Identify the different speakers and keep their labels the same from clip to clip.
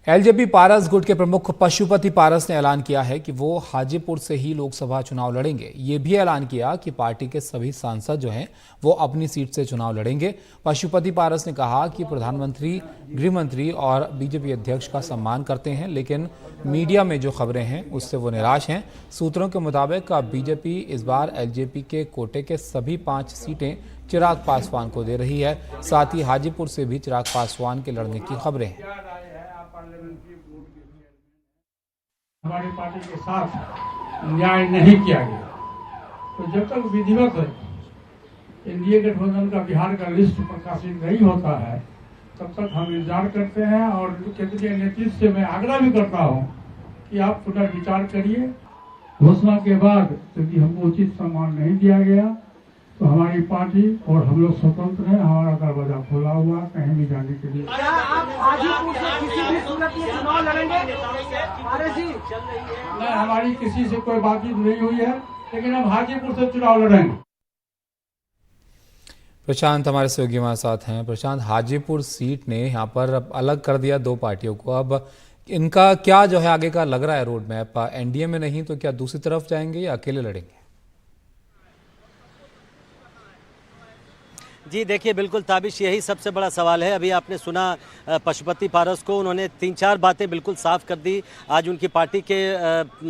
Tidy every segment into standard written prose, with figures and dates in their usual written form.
Speaker 1: LJP पारस गुट के प्रमुख पशुपति पारस ने ऐलान किया है कि वो हाजीपुर से ही लोकसभा चुनाव लड़ेंगे। ये भी ऐलान किया कि पार्टी के सभी सांसद जो हैं वो अपनी सीट से चुनाव लड़ेंगे। पशुपति पारस ने कहा कि प्रधानमंत्री, गृह मंत्री और बीजेपी अध्यक्ष का सम्मान करते हैं, लेकिन मीडिया में जो खबरें हैं उससे वो निराश हैं। सूत्रों के मुताबिक बीजेपी इस बार एलजेपी के कोटे के सभी 5 सीटें चिराग पासवान को दे रही है। साथ ही हाजीपुर से भी चिराग पासवान के लड़ने की खबरें हैं।
Speaker 2: हमारी पार्टी के साथ न्याय नहीं किया गया, तो जब तक विधिवत एनडीए गठबंधन का बिहार का लिस्ट प्रकाशित नहीं होता है तब तक हम इंतजार करते हैं। और केंद्रीय नेतृत्व से मैं आग्रह भी करता हूं कि आप पुनर्विचार करिए। घोषणा के बाद यदि हमको उचित सम्मान नहीं दिया गया तो हमारी पार्टी और हम लोग स्वतंत्र हैं, हमारा दरवाजा खुला हुआ कहीं भी जाने के लिए।
Speaker 3: क्या आप हाजीपुर से किसी भी सूरत में चुनाव लड़ेंगे?
Speaker 2: नहीं, हमारी किसी से कोई बातचीत नहीं हुई है, लेकिन हम हाजीपुर से चुनाव लड़ेंगे।
Speaker 1: प्रशांत हमारे सहयोगी हमारे साथ हैं। प्रशांत, हाजीपुर सीट ने यहाँ पर अलग कर दिया 2 पार्टियों को। अब इनका क्या जो है आगे का लग रहा है रोड मैप? एनडीए में नहीं तो क्या दूसरी तरफ जाएंगे या अकेले लड़ेंगे?
Speaker 4: जी देखिए, बिल्कुल ताबिश, यही सबसे बड़ा सवाल है। अभी आपने सुना पशुपति पारस को, उन्होंने 3-4 बातें बिल्कुल साफ कर दी। आज उनकी पार्टी के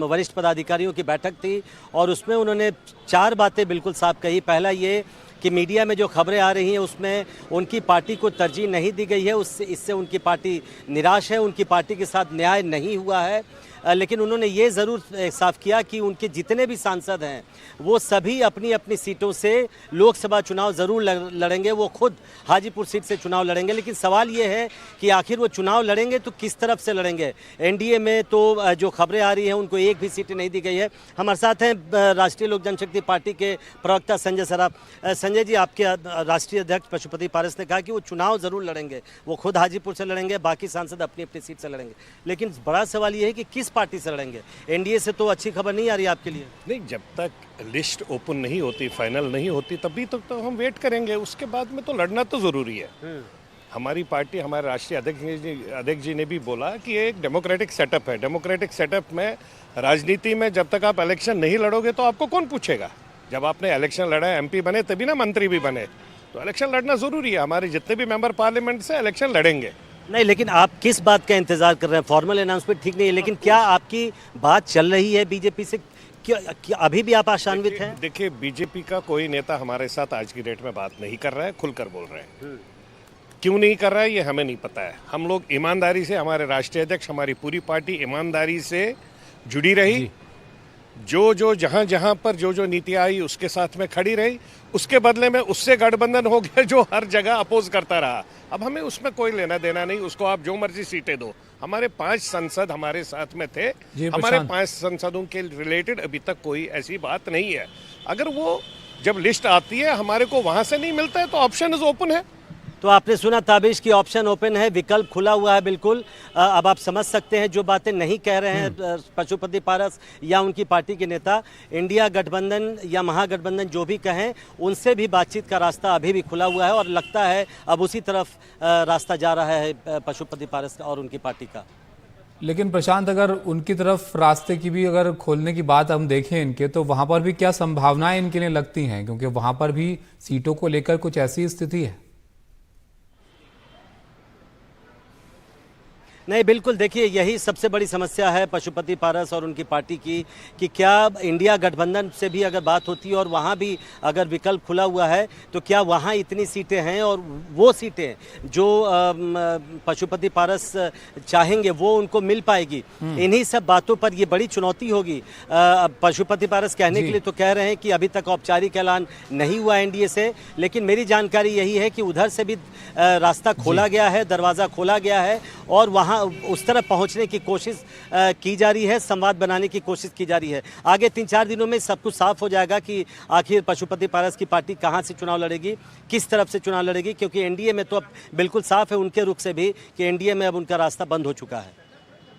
Speaker 4: वरिष्ठ पदाधिकारियों की बैठक थी और उसमें उन्होंने 4 बातें बिल्कुल साफ कही। पहला ये कि मीडिया में जो खबरें आ रही हैं उसमें उनकी पार्टी को तरजीह नहीं दी गई है, इससे उनकी पार्टी निराश है, उनकी पार्टी के साथ न्याय नहीं हुआ है। लेकिन उन्होंने ये ज़रूर साफ किया कि उनके जितने भी सांसद हैं वो सभी अपनी अपनी सीटों से लोकसभा चुनाव ज़रूर लड़ेंगे। वो खुद हाजीपुर सीट से चुनाव लड़ेंगे, लेकिन सवाल ये है कि आखिर वो चुनाव लड़ेंगे तो किस तरफ से लड़ेंगे। एनडीए में तो जो खबरें आ रही हैं उनको एक भी सीट नहीं दी गई है। हमारे साथ हैं राष्ट्रीय लोक जनशक्ति पार्टी के प्रवक्ता संजय सराफ। संजय जी, आपके राष्ट्रीय अध्यक्ष पशुपति पारस ने कहा कि वो चुनाव ज़रूर लड़ेंगे, वो खुद हाजीपुर से लड़ेंगे, बाकी सांसद अपनी अपनी सीट से लड़ेंगे। लेकिन बड़ा सवाल ये है कि किस पार्टी से लड़ेंगे? एनडीए से तो अच्छी खबर नहीं आ रही आपके लिए।
Speaker 5: नहीं, जब तक लिस्ट ओपन नहीं होती, फाइनल नहीं होती, तभी तक तो हम वेट करेंगे। उसके बाद में तो लड़ना तो जरूरी है। हमारी पार्टी, हमारे राष्ट्रीय अध्यक्ष जी ने भी बोला कि ये एक डेमोक्रेटिक सेटअप है। डेमोक्रेटिक सेटअप में, राजनीति में जब तक आप इलेक्शन नहीं लड़ोगे तो आपको कौन पूछेगा? जब आपने इलेक्शन लड़ा, एमपी बने, तभी ना मंत्री भी बने। तो इलेक्शन लड़ना जरूरी है। हमारे जितने भी मेंबर पार्लियामेंट से इलेक्शन लड़ेंगे।
Speaker 4: नहीं, लेकिन आप किस बात का इंतजार कर रहे हैं? फॉर्मल अनाउंसमेंट ठीक नहीं है, लेकिन क्या आपकी बात चल रही है बीजेपी से? क्या अभी भी आप आशान्वित हैं?
Speaker 5: देखिए, बीजेपी का कोई नेता हमारे साथ आज की डेट में बात नहीं कर रहा है, खुलकर बोल रहे हैं। क्यों नहीं कर रहा है ये हमें नहीं पता है। हम लोग ईमानदारी से, हमारे राष्ट्रीय अध्यक्ष, हमारी पूरी पार्टी ईमानदारी से जुड़ी रही। जो जहां पर जो नीति आई उसके साथ में खड़ी रही। उसके बदले में उससे गठबंधन हो गया जो हर जगह अपोज करता रहा। अब हमें उसमें कोई लेना देना नहीं। उसको आप जो मर्जी सीटें दो। हमारे 5 सांसद हमारे साथ में थे, हमारे 5 सांसदों के रिलेटेड अभी तक कोई ऐसी बात नहीं है। अगर वो जब लिस्ट आती है हमारे को वहां से नहीं मिलता है तो ऑप्शन इज ओपन है।
Speaker 4: तो आपने सुना ताबिश की ऑप्शन ओपन है, विकल्प खुला हुआ है बिल्कुल। अब आप समझ सकते हैं जो बातें नहीं कह रहे हैं पशुपति पारस या उनकी पार्टी के नेता। इंडिया गठबंधन या महागठबंधन जो भी कहें, उनसे भी बातचीत का रास्ता अभी भी खुला हुआ है और लगता है अब उसी तरफ रास्ता जा रहा है पशुपति पारस और उनकी पार्टी का।
Speaker 1: लेकिन प्रशांत, अगर उनकी तरफ रास्ते की भी अगर खोलने की बात हम देखें इनके, तो वहां पर भी क्या संभावनाएं इनके लिए लगती हैं? क्योंकि वहां पर भी सीटों को लेकर कुछ ऐसी स्थिति है।
Speaker 4: नहीं, बिल्कुल, देखिए यही सबसे बड़ी समस्या है पशुपति पारस और उनकी पार्टी की कि क्या इंडिया गठबंधन से भी अगर बात होती है और वहाँ भी अगर विकल्प खुला हुआ है तो क्या वहाँ इतनी सीटें हैं और वो सीटें जो पशुपति पारस चाहेंगे वो उनको मिल पाएगी? इन्हीं सब बातों पर ये बड़ी चुनौती होगी। पशुपति पारस कहने के लिए तो कह रहे हैं कि अभी तक औपचारिक ऐलान नहीं हुआ एनडीए से, लेकिन मेरी जानकारी यही है कि उधर से भी रास्ता खोला गया है, दरवाज़ा खोला गया है और वहाँ उस तरफ पहुंचने की कोशिश की जा रही है, संवाद बनाने की कोशिश की जा रही है। आगे 3-4 दिनों में सब कुछ साफ हो जाएगा कि आखिर पशुपति पारस की पार्टी कहां से चुनाव लड़ेगी, किस तरफ से चुनाव लड़ेगी, क्योंकि एनडीए में तो अब बिल्कुल साफ है उनके रुख से भी कि एनडीए में अब उनका रास्ता बंद हो चुका है।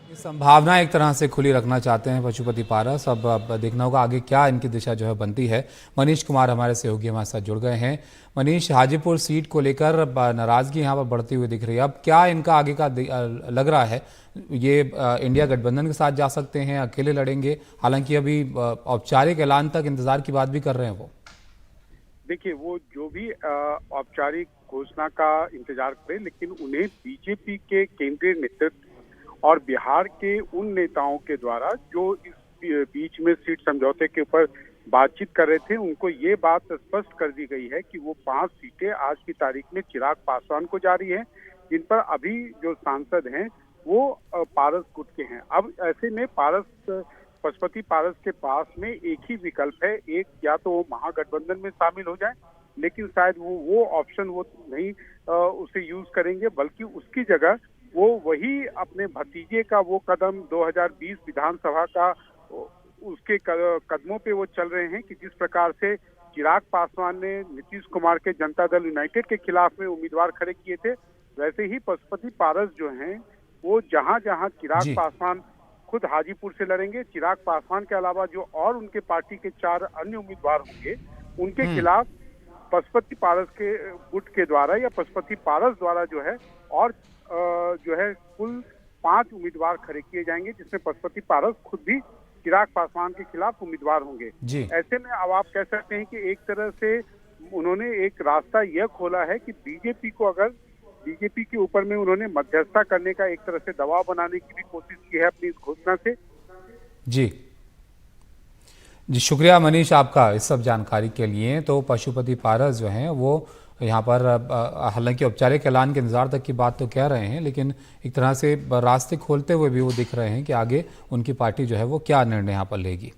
Speaker 1: संभावना एक तरह से खुली रखना चाहते हैं पशुपति पारस। अब देखना होगा आगे क्या इनकी दिशा जो है बनती है। मनीष कुमार हमारे सहयोगी हमारे साथ जुड़ गए हैं। मनीष, हाजीपुर सीट को लेकर नाराजगी यहाँ पर बढ़ती हुई दिख रही है। अब क्या इनका आगे का लग रहा है? ये इंडिया गठबंधन के साथ जा सकते हैं, अकेले लड़ेंगे? हालांकि अभी औपचारिक ऐलान तक इंतजार की बात भी कर रहे हैं वो।
Speaker 6: देखिए, वो जो भी औपचारिक घोषणा का इंतजार करें, लेकिन उन्हें बीजेपी के केंद्रीय नेतृत्व और बिहार के उन नेताओं के द्वारा जो इस बीच में सीट समझौते के ऊपर बातचीत कर रहे थे, उनको ये बात स्पष्ट कर दी गई है कि वो 5 सीटें आज की तारीख में चिराग पासवान को जा रही है, जिन पर अभी जो सांसद हैं वो पारस गुट के हैं। अब ऐसे में पशुपति पारस के पास में एक ही विकल्प है, एक या तो वो महागठबंधन में शामिल हो जाए, लेकिन शायद वो ऑप्शन वो नहीं उसे यूज करेंगे, बल्कि उसकी जगह वो वही अपने भतीजे का वो कदम 2020 विधानसभा का उसके कदमों पे वो चल रहे हैं कि जिस प्रकार से चिराग पासवान ने नीतीश कुमार के जनता दल यूनाइटेड के खिलाफ में उम्मीदवार खड़े किए थे, वैसे ही पशुपति पारस जो हैं वो जहां जहां चिराग पासवान खुद हाजीपुर से लड़ेंगे, चिराग पासवान के अलावा जो और उनके पार्टी के 4 अन्य उम्मीदवार होंगे, उनके खिलाफ पशुपति पारस के गुट के द्वारा या पशुपति पारस द्वारा जो है और जो है कुल 5 उम्मीदवार खड़े किए जाएंगे, जिसमें पशुपति पारस खुद भी चिराग पासवान के खिलाफ उम्मीदवार होंगे। ऐसे में अब आप कह सकते हैं कि एक तरह से उन्होंने एक रास्ता यह खोला है कि बीजेपी के ऊपर में उन्होंने मध्यस्थता करने का एक तरह से दबाव बनाने की भी कोशिश की है अपनी इस घोषणा से। जी
Speaker 1: शुक्रिया मनीष आपका इस सब जानकारी के लिए। तो पशुपति पारस जो हैं वो यहाँ पर हालांकि औपचारिक ऐलान के इंतजार तक की बात तो कह रहे हैं, लेकिन एक तरह से रास्ते खोलते हुए भी वो दिख रहे हैं कि आगे उनकी पार्टी जो है वो क्या निर्णय यहाँ पर लेगी।